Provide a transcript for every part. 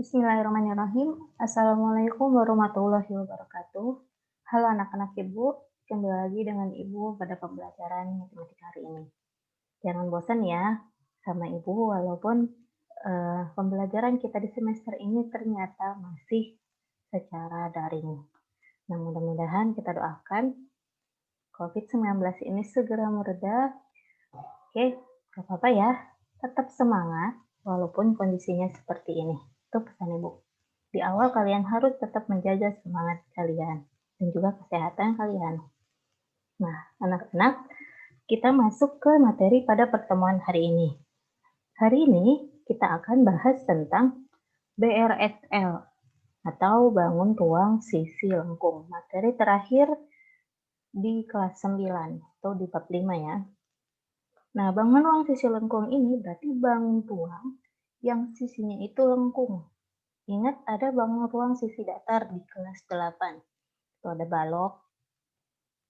Bismillahirrahmanirrahim. Assalamualaikum warahmatullahi wabarakatuh. Halo anak-anak Ibu, kembali lagi dengan Ibu pada pembelajaran matematika hari ini. Jangan bosan ya sama Ibu, walaupun pembelajaran kita di semester ini ternyata masih secara daring. Nah, mudah-mudahan kita doakan COVID-19 ini segera mereda. Oke, gak apa-apa ya, tetap semangat walaupun kondisinya seperti ini. Itu pesan Ibu. Di awal kalian harus tetap menjaga semangat kalian dan juga kesehatan kalian. Nah, anak-anak, kita masuk ke materi pada pertemuan hari ini. Hari ini kita akan bahas tentang BRSL atau bangun ruang sisi lengkung. Materi terakhir di kelas 9 atau di bab 5 ya. Nah, bangun ruang sisi lengkung ini berarti bangun ruang yang sisinya itu lengkung. Ingat ada bangun ruang sisi datar di kelas 8. Itu ada balok,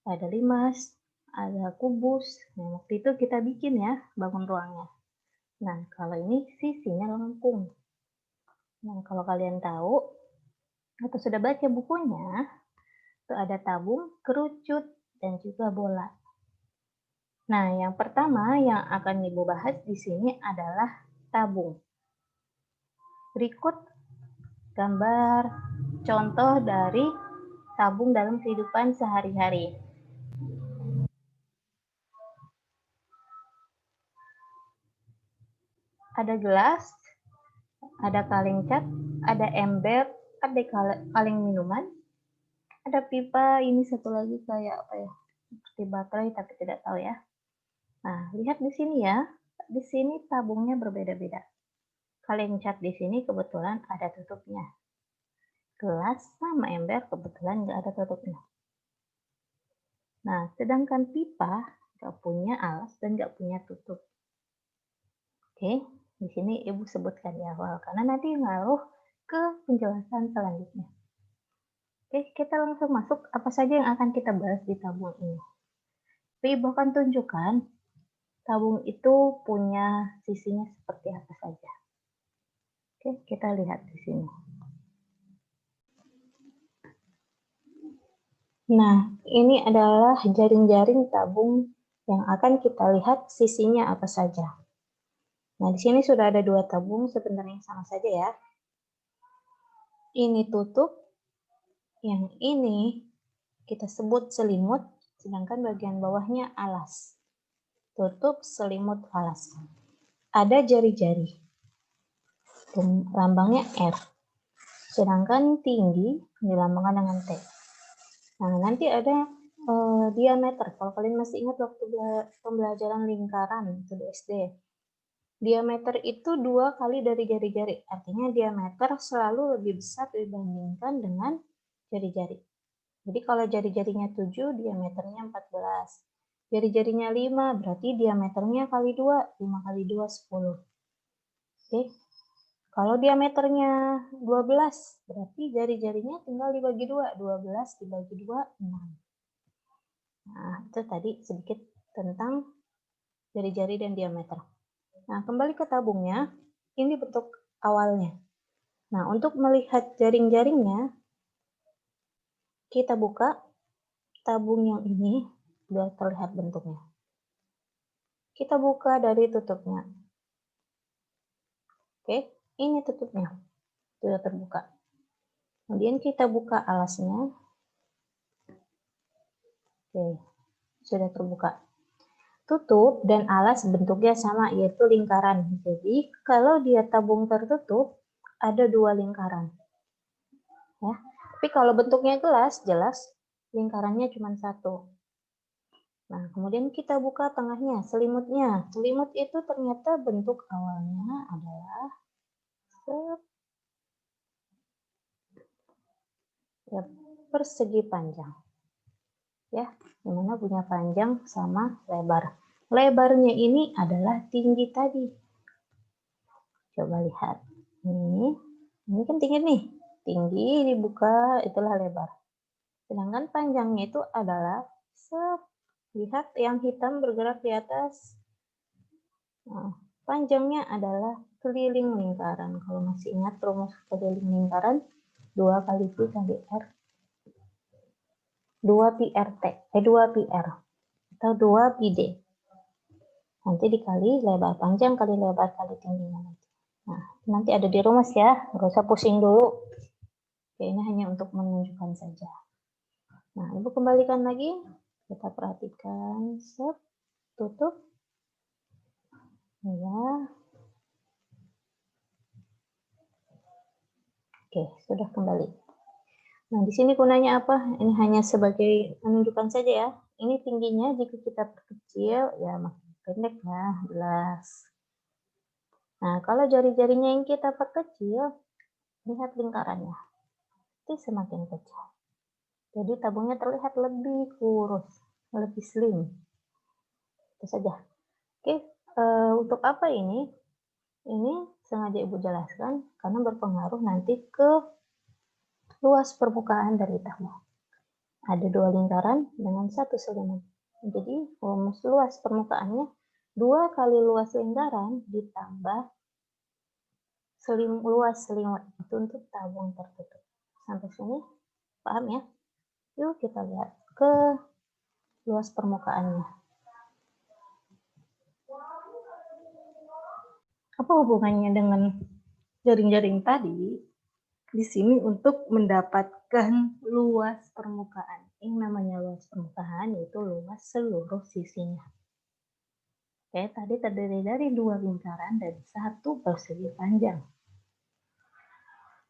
ada limas, ada kubus. Nah, waktu itu kita bikin ya bangun ruangnya. Nah, kalau ini sisinya lengkung. Nah, kalau kalian tahu atau sudah baca bukunya, itu ada tabung, kerucut, dan juga bola. Nah, yang pertama yang akan Ibu bahas di sini adalah tabung. Berikut gambar contoh dari tabung dalam kehidupan sehari-hari. Ada gelas, ada kaleng cat, ada ember, ada kaleng minuman, ada pipa, ini satu lagi kayak apa ya, seperti baterai tapi tidak tahu ya. Nah, lihat di sini ya, di sini tabungnya berbeda-beda. Kaleng cat di sini kebetulan ada tutupnya. Gelas sama ember kebetulan nggak ada tutupnya. Nah, sedangkan pipa nggak punya alas dan nggak punya tutup. Oke, di sini Ibu sebutkan di awal karena nanti ngaruh ke penjelasan selanjutnya. Oke, kita langsung masuk apa saja yang akan kita bahas di tabung ini. Ibu akan tunjukkan tabung itu punya sisinya seperti apa saja. Oke, kita lihat di sini. Nah, ini adalah jaring-jaring tabung yang akan kita lihat sisinya apa saja. Nah, di sini sudah ada 2 tabung, sebenarnya sama saja ya. Ini tutup, yang ini kita sebut selimut, sedangkan bagian bawahnya alas. Tutup, selimut, alas. Ada jari-jari. Lambangnya R. Sedangkan tinggi dilambangkan dengan T. Nah, nanti ada diameter. Kalau kalian masih ingat waktu pembelajaran lingkaran itu di SD. Diameter itu 2 kali dari jari-jari. Artinya diameter selalu lebih besar dibandingkan dengan jari-jari. Jadi kalau jari-jarinya 7, diameternya 14. Jari-jarinya 5, berarti diameternya kali 2. 5 kali 2, 10. Oke. Kalau diameternya 12, berarti jari-jarinya tinggal dibagi 2. 12 dibagi 2, 6. Nah, itu tadi sedikit tentang jari-jari dan diameter. Nah, kembali ke tabungnya, ini bentuk awalnya. Nah, untuk melihat jaring-jaringnya, kita buka tabung yang ini, biar terlihat bentuknya. Kita buka dari tutupnya. Oke, ini tutupnya. Sudah terbuka. Kemudian kita buka alasnya. Oke, sudah terbuka. Tutup dan alas bentuknya sama, yaitu lingkaran. Jadi, kalau dia tabung tertutup, ada 2 lingkaran. Ya. Tapi kalau bentuknya gelas, jelas lingkarannya cuma 1. Nah, kemudian kita buka tengahnya, selimutnya. Selimut itu ternyata bentuk awalnya adalah persegi panjang. Ya, dimana punya panjang sama lebar. Lebarnya ini adalah tinggi tadi. Coba lihat. Ini kan tinggi nih. Tinggi dibuka, itulah lebar. Sedangkan panjangnya itu adalah lihat yang hitam bergerak di atas. Nah, panjangnya adalah keliling lingkaran. Kalau masih ingat rumus keliling lingkaran, 2 kali Pi kali R, 2 pi RT, 2 pi R, atau 2 pi D. Nanti dikali lebar panjang kali lebar kali tingginya. Nah, nanti ada di rumus ya, nggak usah pusing dulu. Oke, ini hanya untuk menunjukkan saja. Nah, Ibu kembalikan lagi, kita perhatikan, set, tutup. Ya. Oke, sudah kembali. Nah, di sini gunanya apa? Ini hanya sebagai menunjukkan saja ya. Ini tingginya jika kita perkecil, ya makin pendek ya, jelas. Nah, kalau jari-jarinya yang kita perkecil, lihat lingkarannya. Itu semakin kecil. Jadi tabungnya terlihat lebih kurus, lebih slim. Itu saja. Oke, untuk apa ini? Ini sengaja Ibu jelaskan karena berpengaruh nanti ke luas permukaan dari tabung. Ada 2 lingkaran dengan 1 selimut. Jadi rumus luas permukaannya 2 kali luas lingkaran ditambah luas selimut itu untuk tabung tertutup. Sampai sini paham ya? Yuk kita lihat ke luas permukaannya. Apa hubungannya dengan jaring-jaring tadi? Di sini untuk mendapatkan luas permukaan. Yang namanya luas permukaan yaitu luas seluruh sisinya. Oke, tadi terdiri dari 2 lingkaran dan 1 persegi panjang.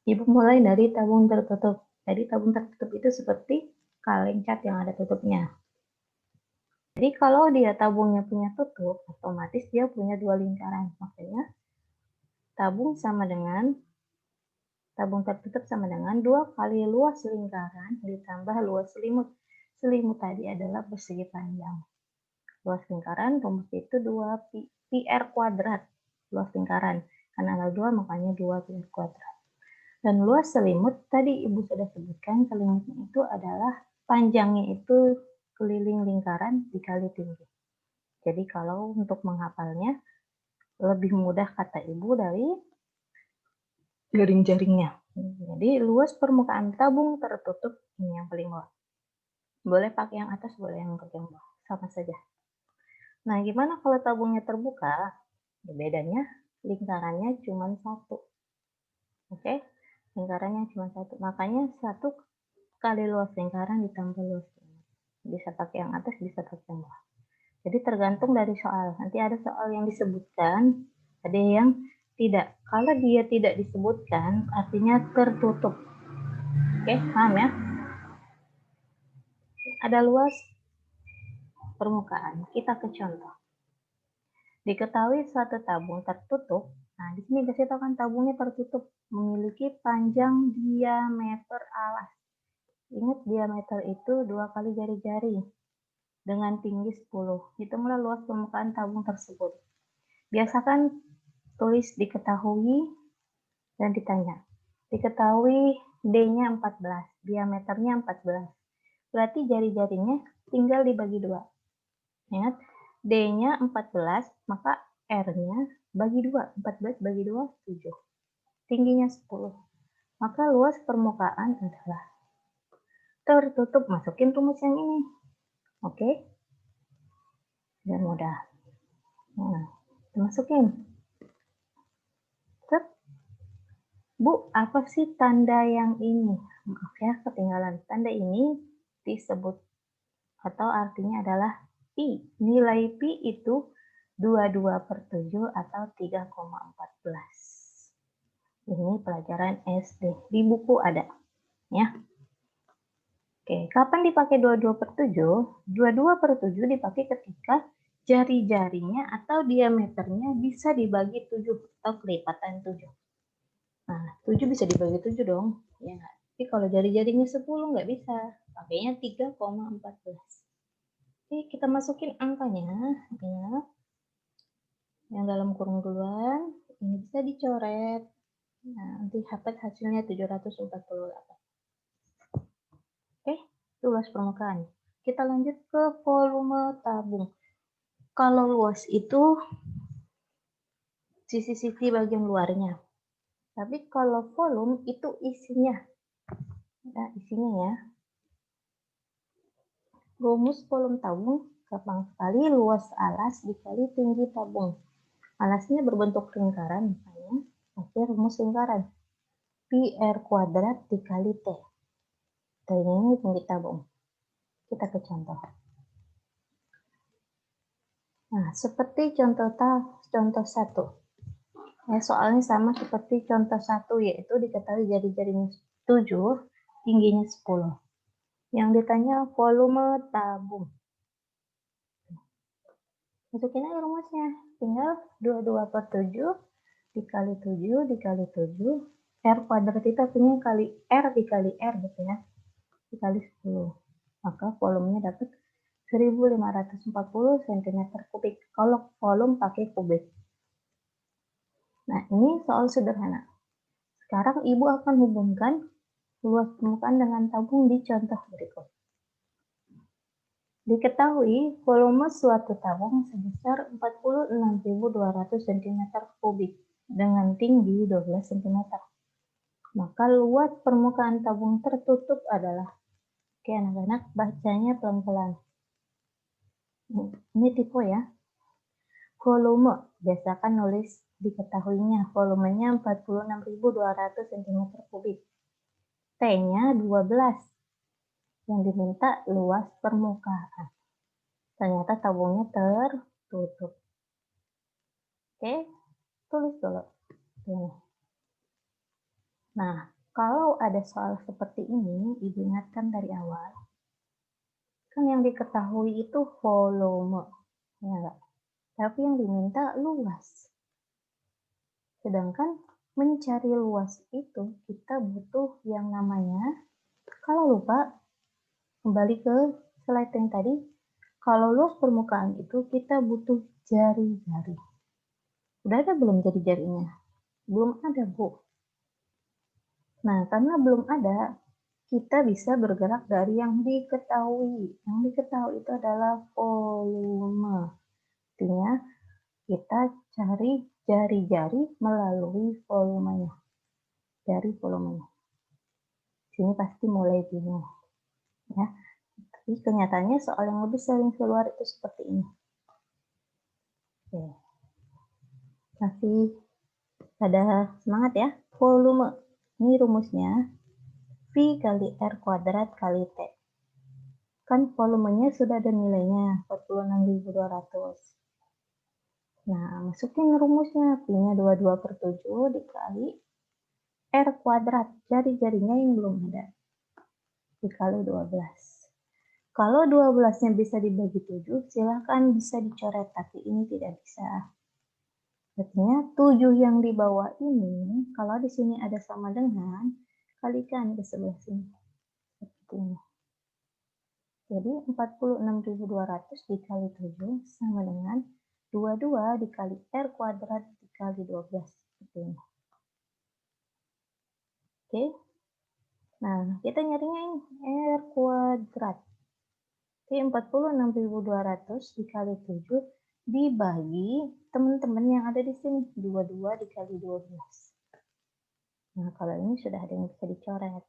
Ibu mulai dari tabung tertutup. Jadi tabung tertutup itu seperti kaleng cat yang ada tutupnya. Jadi kalau dia tabungnya punya tutup, otomatis dia punya 2 lingkaran. Makanya tabung tertutup sama dengan 2 kali luas lingkaran ditambah luas selimut. Selimut tadi adalah persegi panjang. Luas lingkaran rumusnya itu 2 pi R kuadrat. Luas lingkaran. Karena ada 2 makanya 2 pi R kuadrat. Dan luas selimut tadi Ibu sudah sebutkan, selimutnya itu adalah panjangnya itu keliling lingkaran dikali tinggi. Jadi kalau untuk menghafalnya lebih mudah kata Ibu dari jaring-jaringnya. Jadi luas permukaan tabung tertutup ini yang paling bawah. Boleh pakai yang atas, boleh yang bagian bawah, sama saja. Nah, gimana kalau tabungnya terbuka? Bedanya lingkarannya cuma 1. Oke? Lingkarannya cuma 1. Makanya 1 kali luas lingkaran ditambah luas selimut. Bisa pakai yang atas, bisa pakai yang bawah. Jadi tergantung dari soal. Nanti ada soal yang disebutkan, ada yang tidak. Kalau dia tidak disebutkan, artinya tertutup. Oke, paham ya? Ada luas permukaan. Kita ke contoh. Diketahui suatu tabung tertutup. Nah, di sini kasih tahu kan tabungnya tertutup, memiliki panjang diameter alas. Ingat diameter itu 2 kali jari-jari dengan tinggi 10. Hitunglah luas permukaan tabung tersebut. Biasakan tulis diketahui dan ditanya. Diketahui D-nya 14, diameternya 14. Berarti jari-jarinya tinggal dibagi 2. Ingat, D-nya 14, maka R-nya bagi 2. 14 bagi 2, 7. Tingginya 10. Maka luas permukaan adalah tertutup. Masukin rumus yang ini. Oke? Biar mudah. Nah, masukin. Set. Bu, apa sih tanda yang ini? Maaf ya, ketinggalan. Tanda ini disebut atau artinya adalah Pi. Nilai Pi itu 22/7 atau 3,14. Ini pelajaran SD. Di buku ada. Ya. Oke, kapan dipakai 22/7? 22/7 dipakai ketika jari-jarinya atau diameternya bisa dibagi 7 atau kelipatan 7. Nah, 7 bisa dibagi 7 dong. Ya nggak? Tapi kalau jari-jarinya 10 nggak bisa. Pakainya 3,14. Oke, kita masukin angkanya. Ya. Yang dalam kurung duluan. Ini bisa dicoret. Nah, nanti dapat hasilnya 748. Oke, itu luas permukaan. Kita lanjut ke volume tabung. Kalau luas itu sisi-sisi bagian luarnya. Tapi kalau volume itu isinya. Ya, isinya ya. Rumus volume tabung gampang sekali, luas alas dikali tinggi tabung. Alasnya berbentuk lingkaran, makanya pakai rumus lingkaran. Pi R kuadrat dikali T. T-nya ini tinggi tabung. Kita ke contoh. Nah, seperti contoh 1. Ya, soalnya sama seperti contoh 1, yaitu diketahui jari-jarinya 7, tingginya 10. Yang ditanya volume tabung. Masukin aja rumusnya. Tinggal 22/7 dikali 7 dikali 7. R kuadrat itu artinya kali R dikali R gitu ya. Dikali 10. Maka volumenya dapat 1540 cm3. Kalau volume pakai kubik. Nah, ini soal sederhana. Sekarang Ibu akan hubungkan luas permukaan dengan tabung di contoh berikut. Diketahui volume suatu tabung sebesar 46.200 cm3 dengan tinggi 12 cm. Maka luas permukaan tabung tertutup adalah, oke anak-anak, bacanya pelan-pelan. Ini tipe ya. Volume, biasakan nulis diketahuinya, volumenya 46.200 cm3. T-nya 12. Yang diminta luas permukaan. Ternyata tabungnya tertutup. Oke, tulis dulu. Nah, kalau ada soal seperti ini, Ibu ingatkan dari awal. Kan yang diketahui itu volume, ya enggak? Tapi yang diminta luas. Sedangkan mencari luas itu kita butuh yang namanya, kalau lupa, kembali ke slide yang tadi, kalau luas permukaan itu kita butuh jari-jari. Udah ada belum jari-jarinya? Belum ada, Bu. Nah, karena belum ada, kita bisa bergerak dari yang diketahui. Yang diketahui itu adalah volume. Artinya, kita cari jari-jari melalui volumenya. Dari volumenya. Sini pasti mulai bingung. Ya. Tapi kenyataannya soal yang lebih sering keluar itu seperti ini. Oke. Masih pada semangat ya. Volume. Ini rumusnya. V kali R kuadrat kali T. Kan volumenya sudah ada nilainya, 46.200. Nah, masukin rumusnya. P-nya 22/7 dikali R kuadrat. Jari-jarinya yang belum ada. Dikali 12. Kalau 12-nya bisa dibagi 7, silahkan bisa dicoret. Tapi ini tidak bisa. Artinya 7 yang di bawah ini, kalau di sini ada sama dengan, kalikan ke sebelah sini. Seperti ini. Jadi 46.200 dikali 7 sama dengan 22 dikali R kuadrat dikali 12. Seperti ini. Oke. Nah, kita nyarinya ini R kuadrat. Jadi 46.200 dikali 7 dibagi teman-teman yang ada di sini. 22 dikali 12. Nah, kalau ini sudah ada yang bisa dicoret.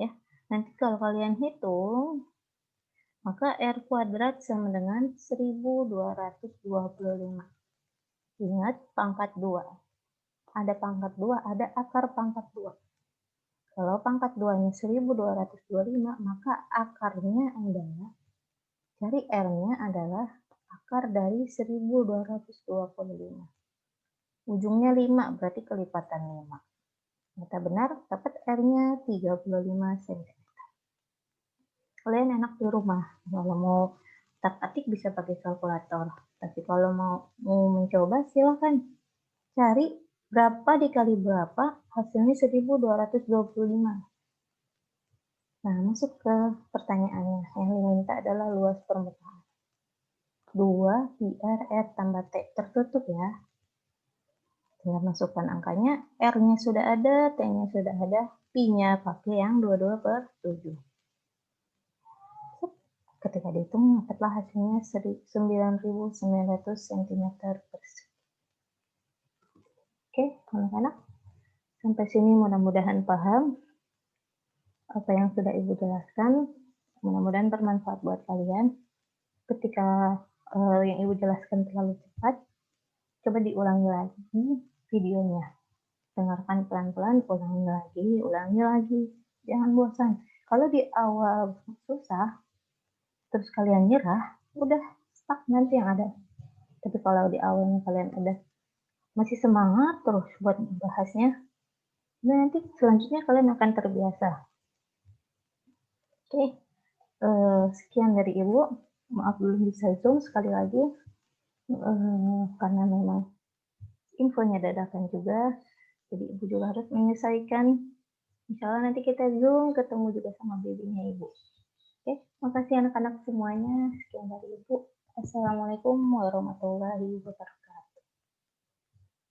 Ya, nanti kalau kalian hitung, maka R kuadrat sama dengan 1225. Ingat pangkat 2. Ada pangkat 2, ada akar pangkat 2. Kalau pangkat 2-nya 1225, maka akarnya adalah, cari R-nya adalah akar dari 1225. Ujungnya 5, berarti kelipatan 5. Ternyata benar, dapat R-nya 35 cm. Kalian enak di rumah, kalau mau otak-atik bisa pakai kalkulator. Tapi kalau mau mencoba, silahkan cari berapa dikali berapa, hasilnya 1225. Nah, masuk ke pertanyaannya. Yang diminta adalah luas permukaan. 2 pi R tambah T. Tertutup ya. Tinggal masukkan angkanya, R-nya sudah ada, T-nya sudah ada, Pi-nya pakai yang 22/7. Ketika dihitung, dapatlah hasilnya 9.900 cm persegi. Oke, anak-anak, sampai sini mudah-mudahan paham apa yang sudah Ibu jelaskan. Mudah-mudahan bermanfaat buat kalian. Ketika yang Ibu jelaskan terlalu cepat, coba diulangi lagi videonya. Dengarkan pelan-pelan, ulangi lagi. Jangan bosan. Kalau di awal susah, terus kalian nyerah, udah stuck nanti yang ada. Tapi kalau di awalnya kalian udah masih semangat terus buat bahasnya, nanti selanjutnya kalian akan terbiasa. Oke, sekian dari Ibu. Maaf belum bisa Zoom sekali lagi, karena memang infonya dadakan juga, jadi Ibu juga harus menyelesaikan. Insya Allah nanti kita Zoom ketemu juga sama babynya Ibu. Oke, makasih anak-anak semuanya. Sekian dari Ibu. Assalamualaikum warahmatullahi wabarakatuh.